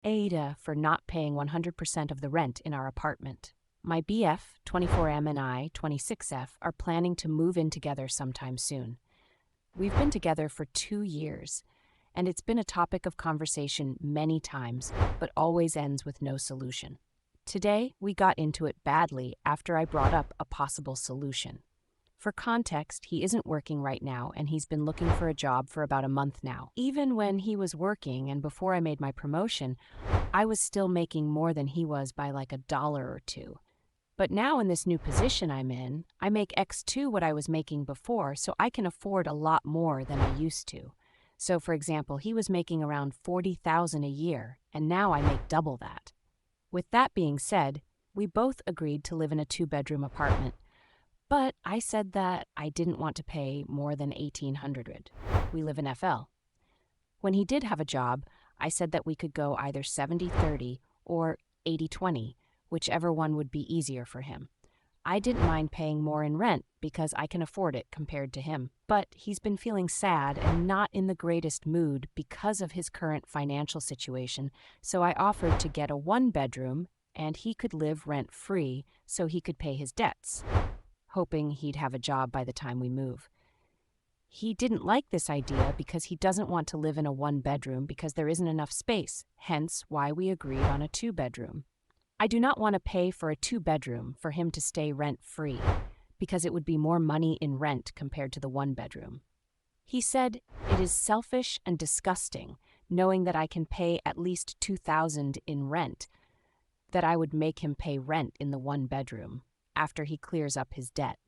Ada for not paying 100% of the rent in our apartment. My BF, 24M, and I, 26F, are planning to move in together sometime soon. We've been together for 2 years, and it's been a topic of conversation many times, but always ends with no solution. Today, we got into it badly after I brought up a possible solution. For context, he isn't working right now, and he's been looking for a job for about a month now. Even when he was working and before I made my promotion, I was still making more than he was by like $1 or two. But now in this new position I'm in, I make X2 what I was making before, so I can afford a lot more than I used to. So for example, he was making around $40,000 a year, and now I make double that. With that being said, we both agreed to live in a 2-bedroom apartment. But I said that I didn't want to pay more than $1,800. We live in FL. When he did have a job, I said that we could go either 70-30 or 80-20, whichever one would be easier for him. I didn't mind paying more in rent because I can afford it compared to him. But he's been feeling sad and not in the greatest mood because of his current financial situation, so I offered to get a 1-bedroom and he could live rent-free so he could pay his debts, hoping he'd have a job by the time we move. He didn't like this idea because he doesn't want to live in a 1-bedroom because there isn't enough space, hence why we agreed on a 2-bedroom. I do not want to pay for a 2-bedroom for him to stay rent-free because it would be more money in rent compared to the 1-bedroom. He said it is selfish and disgusting knowing that I can pay at least $2,000 in rent, that I would make him pay rent in the 1-bedroom after he clears up his debt.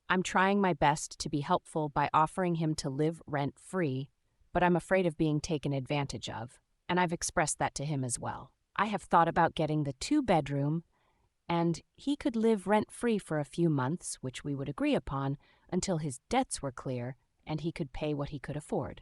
I'm trying my best to be helpful by offering him to live rent-free, but I'm afraid of being taken advantage of, and I've expressed that to him as well. I have thought about getting the 2-bedroom, and he could live rent-free for a few months, which we would agree upon, until his debts were clear and he could pay what he could afford.